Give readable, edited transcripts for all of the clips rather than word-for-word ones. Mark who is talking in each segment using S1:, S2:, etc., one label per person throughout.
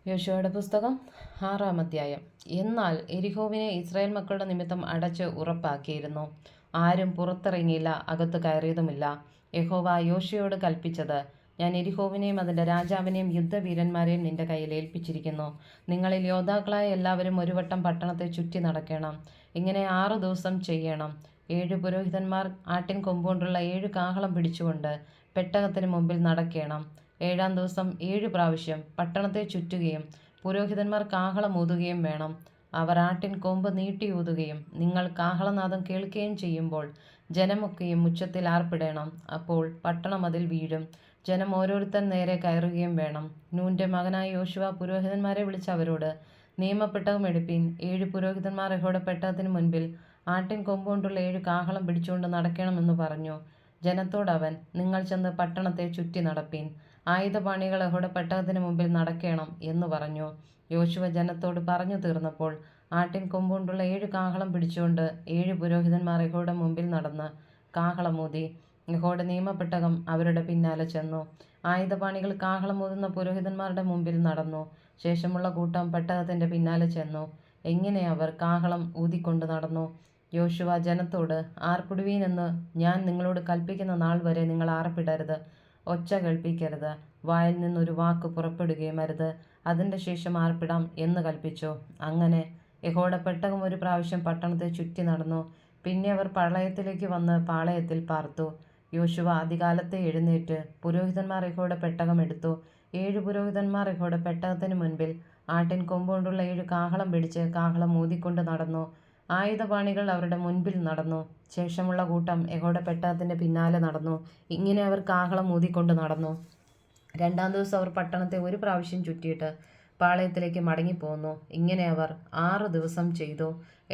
S1: യോശുവയുടെ പുസ്തകം 6-ാം അധ്യായം. എന്നാൽ എരിഹോവിനെ ഇസ്രായേൽ മക്കളുടെ നിമിത്തം അടച്ച് ഉറപ്പാക്കിയിരുന്നു. ആരും പുറത്തിറങ്ങിയില്ല, അകത്ത് കയറിയതുമില്ല. യഹോവ യോശുവയോട് കൽപ്പിച്ചത്: ഞാൻ എരിഹോവിനെയും അതിൻ്റെ രാജാവിനെയും യുദ്ധവീരന്മാരെയും നിന്റെ കയ്യിൽ ഏൽപ്പിച്ചിരിക്കുന്നു. നിങ്ങളിൽ യോദ്ധാക്കളായ എല്ലാവരും ഒരു വട്ടം പട്ടണത്തെ ചുറ്റി നടക്കണം. ഇങ്ങനെ 6 ദിവസം ചെയ്യണം. 7 പുരോഹിതന്മാർ ആട്ടിൻ കൊമ്പുകൊണ്ടുള്ള 7 കാഹളം പിടിച്ചുകൊണ്ട് പെട്ടകത്തിന് മുമ്പിൽ നടക്കണം. 7-ാം ദിവസം 7 പ്രാവശ്യം പട്ടണത്തെ ചുറ്റുകയും പുരോഹിതന്മാർ കാഹളം ഊതുകയും വേണം. അവർ ആട്ടിൻ കൊമ്പ് നീട്ടിയൂതുകയും നിങ്ങൾ കാഹളനാദം കേൾക്കുകയും ചെയ്യുമ്പോൾ ജനമൊക്കെയും ഉച്ചത്തിൽ ആർപ്പിടണം. അപ്പോൾ പട്ടണം അതിൽ വീഴും. ജനം ഓരോരുത്തൻ നേരെ കയറുകയും വേണം. നൂന്റെ മകനായ യോശുവ പുരോഹിതന്മാരെ വിളിച്ച് അവരോട്: നിയമപ്പെട്ടകം എടുപ്പീൻ. 7 പുരോഹിതന്മാർ യഹോവയുടെ പെട്ടകത്തിന് മുൻപിൽ ആട്ടിൻ കൊമ്പുകൊണ്ടുള്ള 7 കാഹളം പിടിച്ചുകൊണ്ട് നടക്കണമെന്ന് പറഞ്ഞു. ജനത്തോടവൻ: നിങ്ങൾ ചെന്ന് പട്ടണത്തെ ചുറ്റി നടപ്പീൻ. ആയുധപാണികൾ യഹോവയുടെ പെട്ടകത്തിന് മുമ്പിൽ നടക്കണം എന്ന് പറഞ്ഞു. യോശുവ ജനത്തോട് പറഞ്ഞു തീർന്നപ്പോൾ ആട്ടിൻ കൊമ്പുകൊണ്ടുള്ള 7 കാഹളം പിടിച്ചുകൊണ്ട് 7 പുരോഹിതന്മാർ യഹോവയുടെ മുമ്പിൽ നടന്ന് കാഹളമൂതി. യഹോവയുടെ നിയമപ്പെട്ടകം അവരുടെ പിന്നാലെ ചെന്നു. ആയുധപാണികൾ കാഹളമൂതുന്ന പുരോഹിതന്മാരുടെ മുമ്പിൽ നടന്നു. ശേഷമുള്ള കൂട്ടം പെട്ടകത്തിന്റെ പിന്നാലെ ചെന്നു. എങ്ങനെ അവർ കാഹളം ഊതിക്കൊണ്ട് നടന്നു. യോശുവ ജനത്തോട്: ആർപ്പിടുവീനെന്ന് ഞാൻ നിങ്ങളോട് കൽപ്പിക്കുന്ന നാൾ വരെ നിങ്ങൾ ആർപ്പിടരുത്. ഒച്ച കേൾപ്പിക്കരുത്. വായിൽ നിന്നൊരു വാക്ക് പുറപ്പെടുകയും അരുത്. അതിൻ്റെ ശേഷം ആർപ്പിടാം എന്ന് കൽപ്പിച്ചു. അങ്ങനെ യഹോവയുടെ പെട്ടകം ഒരു പ്രാവശ്യം പട്ടണത്തെ ചുറ്റി നടന്നു. പിന്നെ അവർ പാളയത്തിലേക്ക് വന്ന് പാളയത്തിൽ പാർത്തു. യോശുവ അതികാലത്തെ എഴുന്നേറ്റ് പുരോഹിതന്മാർ യഹോവയുടെ പെട്ടകം എടുത്തു. 7 പുരോഹിതന്മാർ യഹോവയുടെ പെട്ടകത്തിന് മുൻപിൽ ആട്ടിൻ കൊമ്പുകൊണ്ടുള്ള 7 കാഹളം പിടിച്ച് കാഹളം ഊതിക്കൊണ്ട് നടന്നു. ആയുധപാണികൾ അവരുടെ മുൻപിൽ നടന്നു. ശേഷമുള്ള കൂട്ടം യഹോവയുടെ പെട്ടകത്തിന്റെ പിന്നാലെ നടന്നു. ഇങ്ങനെ അവർ കാഹളം ഊതിക്കൊണ്ട് നടന്നു. 2-ാം ദിവസം അവർ പട്ടണത്തെ ഒരു പ്രാവശ്യം ചുറ്റിയിട്ട് പാളയത്തിലേക്ക് മടങ്ങിപ്പോന്നു. ഇങ്ങനെ അവർ 6 ദിവസം ചെയ്തു.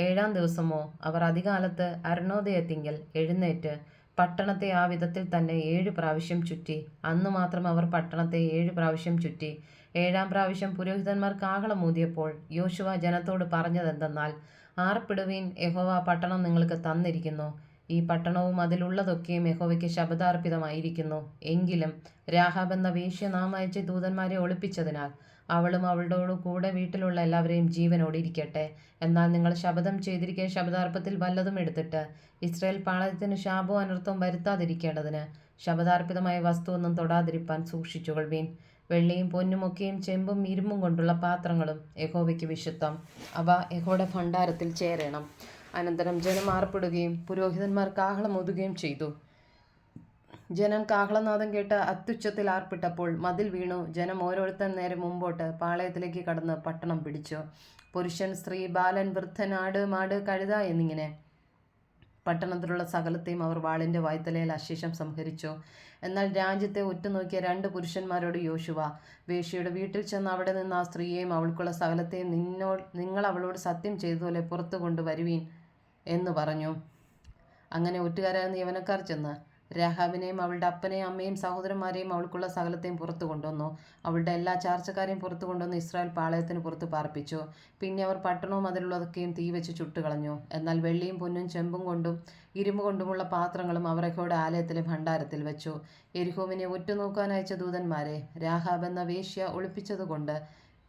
S1: 7-ാം ദിവസമോ അവർ അതികാലത്ത് അരുണോദയത്തിങ്കൽ എഴുന്നേറ്റ് പട്ടണത്തെ ആ വിധത്തിൽ തന്നെ 7 പ്രാവശ്യം ചുറ്റി. അന്ന് മാത്രം അവർ പട്ടണത്തെ 7 പ്രാവശ്യം ചുറ്റി. 7-ാം പ്രാവശ്യം പുരോഹിതന്മാർ കാഹളം ഊതിയപ്പോൾ യോശുവ ജനത്തോട് പറഞ്ഞതെന്തെന്നാൽ: ആർപ്പിടുവീൻ. യഹോവ പട്ടണം നിങ്ങൾക്ക് തന്നിരിക്കുന്നു. ഈ പട്ടണവും അതിലുള്ളതൊക്കെയും യഹോവയ്ക്ക് ശപഥാർപ്പിതമായിരിക്കുന്നു. എങ്കിലും രാഹാബ് എന്ന വേശ്യ നാം അയച്ച ദൂതന്മാരെ ഒളിപ്പിച്ചതിനാൽ അവളും അവളോട് കൂടെ വീട്ടിലുള്ള എല്ലാവരെയും ജീവനോടിരിക്കട്ടെ. എന്നാൽ നിങ്ങൾ ശപഥം ചെയ്തിരിക്കെ ശപഥാർപ്പത്തിൽ വല്ലതും എടുത്തിട്ട് ഇസ്രായേൽ പാളയത്തിന് ശാപവും അനർത്ഥവും വരുത്താതിരിക്കേണ്ടതിന് ശപഥാർപ്പിതമായ വസ്തുവൊന്നും തൊടാതിരിപ്പാൻ സൂക്ഷിച്ചുകൊള്ളുവീൻ. വെള്ളിയും പൊന്നുമൊക്കെയും ചെമ്പും ഇരുമ്പും കൊണ്ടുള്ള പാത്രങ്ങളും യഹോവയ്ക്ക് വിശുദ്ധം. അവ യഹോവയുടെ ഭണ്ഡാരത്തിൽ ചേരണം. അനന്തരം ജനം ആർപ്പിടുകയും പുരോഹിതന്മാർ കാഹളം ഊതുകയും ചെയ്തു. ജനം കാഹളനാദം കേട്ട് അത്യുച്ചത്തിൽ ആർപ്പിട്ടപ്പോൾ മതിൽ വീണു. ജനം ഓരോരുത്തൻ നേരെ മുമ്പോട്ട് പാളയത്തിലേക്ക് കടന്ന് പട്ടണം പിടിച്ചു. പുരുഷൻ, സ്ത്രീ, ബാലൻ, വൃദ്ധൻ, ആട്, മാട്, കഴുത എന്നിങ്ങനെ പട്ടണത്തിലുള്ള സകലത്തെയും അവർ വാളിന്റെ വായ്ത്തലയിൽ അശേഷം സംഹരിച്ചു. എന്നാൽ രാജ്യത്തെ ഒറ്റുനോക്കിയ 2 പുരുഷന്മാരോട് യോശുവ: വേശ്യയുടെ വീട്ടിൽ ചെന്ന് അവിടെ നിന്ന് ആ സ്ത്രീയെയും അവൾക്കുള്ള സകലത്തെയും നിങ്ങൾ അവളോട് സത്യം ചെയ്തതുപോലെ പുറത്തു കൊണ്ടുവരുവീൻ എന്ന് പറഞ്ഞു. അങ്ങനെ ഒറ്റുകാരായ യവനക്കാർ ചെന്ന് രാഹാബിനെയും അവളുടെ അപ്പനെയും അമ്മയും സഹോദരന്മാരെയും അവൾക്കുള്ള സകലത്തെയും പുറത്തു കൊണ്ടുവന്നു. അവളുടെ എല്ലാ ചാർച്ചക്കാരെയും പുറത്തു കൊണ്ടുവന്ന് ഇസ്രായേൽ പാളയത്തിന് പുറത്ത് പാർപ്പിച്ചു. പിന്നെ അവർ പട്ടണവും അതിലുള്ളതൊക്കെയും തീ വെച്ച് ചുട്ടുകളഞ്ഞു. എന്നാൽ വെള്ളിയും പൊന്നും ചെമ്പും കൊണ്ടും ഇരുമ്പ് കൊണ്ടുമുള്ള പാത്രങ്ങളും അവർ യഹോവയുടെ ആലയത്തിലെ ഭണ്ഡാരത്തിൽ വെച്ചു. യെരിഹോവിനെ ഒറ്റുനോക്കാൻ അയച്ച ദൂതന്മാരെ രാഹാബ് എന്ന വേശ്യ ഒളിപ്പിച്ചതുകൊണ്ട്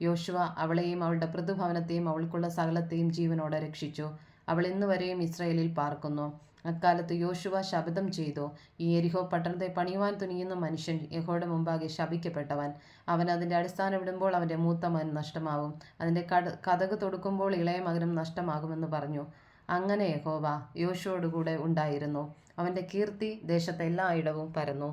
S1: യോശുവ അവളെയും അവളുടെ പൃഥുഭവനത്തെയും അവൾക്കുള്ള സകലത്തെയും ജീവനോടെ രക്ഷിച്ചു. അവൾ ഇന്നുവരെയും ഇസ്രായേലിൽ പാർക്കുന്നു. അക്കാലത്ത് യോശുവ ശപഥം ചെയ്തു: ഈ യെരിഹോ പട്ടണത്തെ പണിയുവാൻ തുനിയുന്ന മനുഷ്യൻ യഹോവയുടെ മുമ്പാകെ ശപിക്കപ്പെട്ടവൻ. അവൻ അതിൻ്റെ അടിസ്ഥാനം ഇടുമ്പോൾ അവൻ്റെ മൂത്ത മകൻ നഷ്ടമാവും, അതിൻ്റെ കതക് തൊടുക്കുമ്പോൾ ഇളയ മകനും നഷ്ടമാകുമെന്ന് പറഞ്ഞു. അങ്ങനെ യഹോവ യോശുവയോടുകൂടെ ഉണ്ടായിരുന്നു. അവൻ്റെ കീർത്തി ദേശത്തെ എല്ലായിടവും പരന്നു.